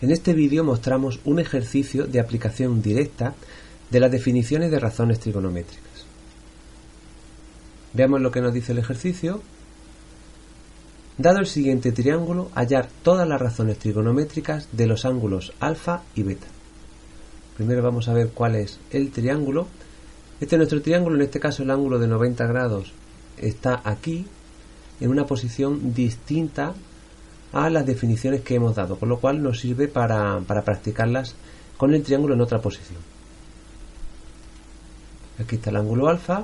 En este vídeo mostramos un ejercicio de aplicación directa de las definiciones de razones trigonométricas. Veamos lo que nos dice el ejercicio. Dado el siguiente triángulo, hallar todas las razones trigonométricas de los ángulos alfa y beta. Primero vamos a ver cuál es el triángulo. Este es nuestro triángulo, en este caso el ángulo de 90 grados está aquí, en una posición distinta a las definiciones que hemos dado, por lo cual nos sirve para practicarlas con el triángulo en otra posición. Aquí está el ángulo alfa,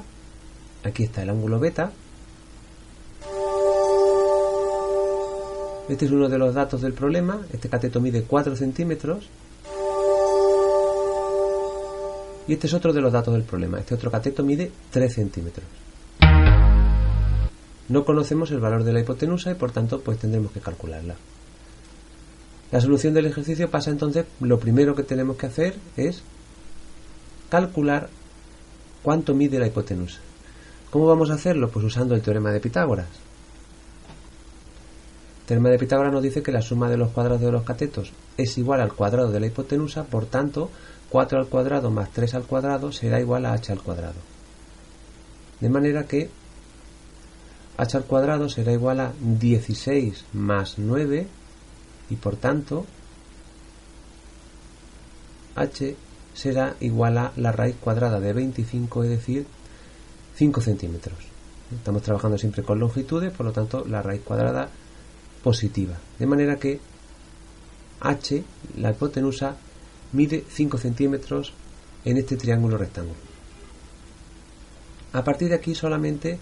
aquí está el ángulo beta. Este es uno de los datos del problema. Este cateto mide 4 centímetros. Y este es otro de los datos del problema. Este otro cateto mide 3 centímetros. No conocemos el valor de la hipotenusa y por tanto pues tendremos que calcularla. La solución del ejercicio pasa entonces, lo primero que tenemos que hacer es calcular cuánto mide la hipotenusa. ¿Cómo vamos a hacerlo? Pues usando el teorema de Pitágoras. El teorema de Pitágoras nos dice que la suma de los cuadrados de los catetos es igual al cuadrado de la hipotenusa, por tanto 4 al cuadrado más 3 al cuadrado será igual a h al cuadrado. De manera que h al cuadrado será igual a 16 más 9 y por tanto h será igual a la raíz cuadrada de 25, es decir, 5 centímetros. Estamos trabajando siempre con longitudes, por lo tanto la raíz cuadrada positiva. De manera que h, la hipotenusa, mide 5 centímetros en este triángulo rectángulo. A partir de aquí solamente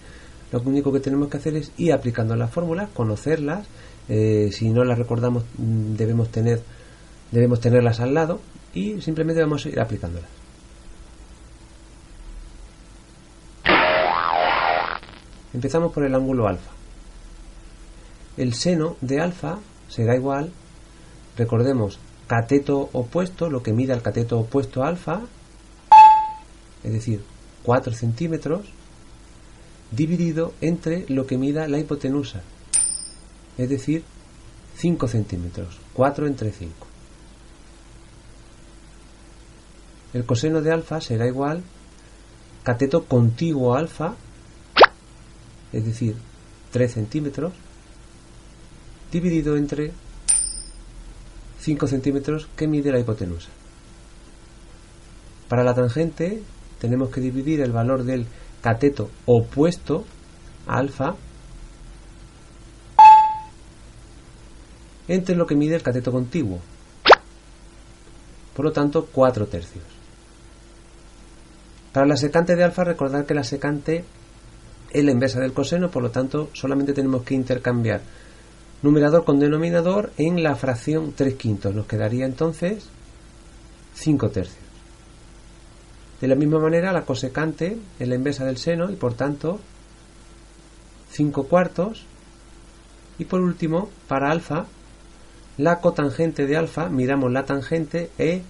lo único que tenemos que hacer es ir aplicando las fórmulas, conocerlas. Si no las recordamos debemos tenerlas al lado y simplemente vamos a ir aplicándolas. Empezamos por el ángulo alfa. El seno de alfa será igual, recordemos, cateto opuesto, lo que mida el cateto opuesto a alfa, es decir, 4 centímetros, dividido entre lo que mida la hipotenusa, es decir, 5 centímetros, 4 entre 5. El coseno de alfa será igual cateto contiguo a alfa, es decir, 3 centímetros, dividido entre 5 centímetros que mide la hipotenusa. Para la tangente tenemos que dividir el valor del cateto opuesto a alfa entre lo que mide el cateto contiguo, por lo tanto 4 tercios. Para la secante de alfa, recordad que la secante es la inversa del coseno, por lo tanto solamente tenemos que intercambiar numerador con denominador en la fracción 3/5. Nos quedaría entonces 5 tercios. De la misma manera, la cosecante es la inversa del seno y por tanto 5 cuartos. Y por último, para alfa, la cotangente de alfa, miramos la tangente e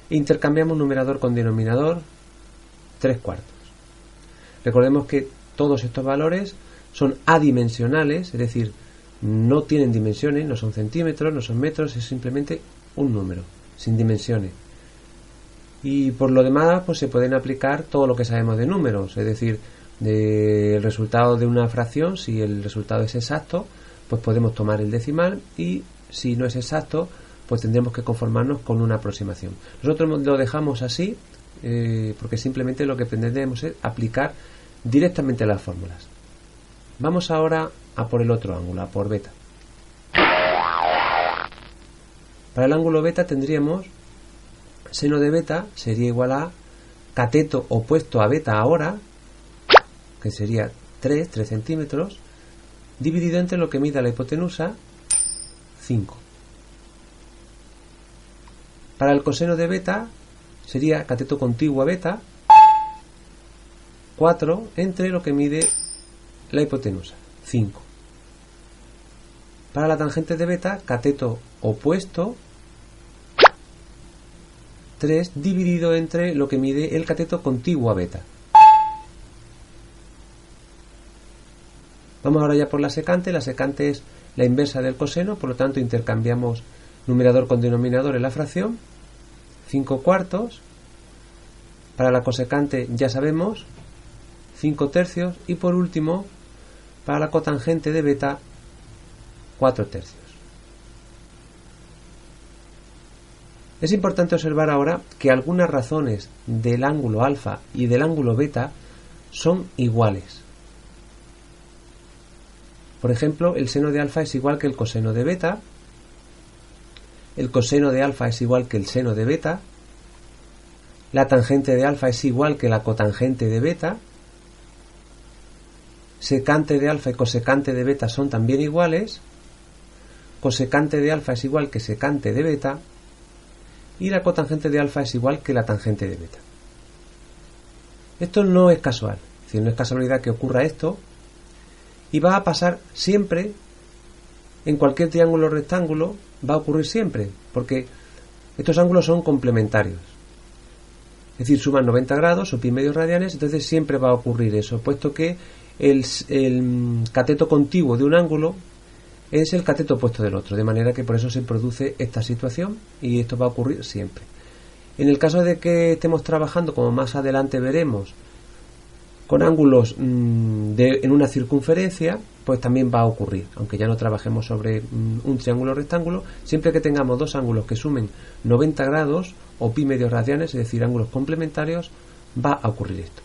intercambiamos numerador con denominador, 3 cuartos. Recordemos que todos estos valores son adimensionales, es decir, no tienen dimensiones, no son centímetros, no son metros, es simplemente un número, sin dimensiones. Y por lo demás, pues se pueden aplicar todo lo que sabemos de números, es decir, del resultado de una fracción, si el resultado es exacto, pues podemos tomar el decimal y si no es exacto, pues tendremos que conformarnos con una aproximación. Nosotros lo dejamos así porque simplemente lo que pretendemos es aplicar directamente las fórmulas. Vamos ahora a por el otro ángulo, a por beta. Para el ángulo beta tendríamos seno de beta sería igual a cateto opuesto a beta ahora, que sería 3 centímetros, dividido entre lo que mida la hipotenusa, 5. Para el coseno de beta sería cateto contiguo a beta, 4 entre lo que mide la hipotenusa, 5. Para la tangente de beta, cateto opuesto, 3 dividido entre lo que mide el cateto contiguo a beta. Vamos ahora ya por la secante. La secante es la inversa del coseno, por lo tanto intercambiamos Numerador con denominador en la fracción, 5 cuartos. Para la cosecante ya sabemos, 5 tercios. Y por último, para la cotangente de beta, 4 tercios. Es importante observar ahora que algunas razones del ángulo alfa y del ángulo beta son iguales. Por ejemplo, el seno de alfa es igual que el coseno de beta, el coseno de alfa es igual que el seno de beta, la tangente de alfa es igual que la cotangente de beta, secante de alfa y cosecante de beta son también iguales, cosecante de alfa es igual que secante de beta, y la cotangente de alfa es igual que la tangente de beta. Esto no es casual, es decir, no es casualidad que ocurra esto, y va a pasar siempre, en cualquier triángulo rectángulo, va a ocurrir siempre, porque estos ángulos son complementarios. Es decir, suman 90 grados o pi medios radianes, entonces siempre va a ocurrir eso, puesto que el cateto contiguo de un ángulo es el cateto opuesto del otro, de manera que por eso se produce esta situación y esto va a ocurrir siempre. En el caso de que estemos trabajando, como más adelante veremos, con ángulos en una circunferencia, pues también va a ocurrir, aunque ya no trabajemos sobre un triángulo rectángulo, siempre que tengamos dos ángulos que sumen 90 grados o pi medios radianes, es decir, ángulos complementarios, va a ocurrir esto.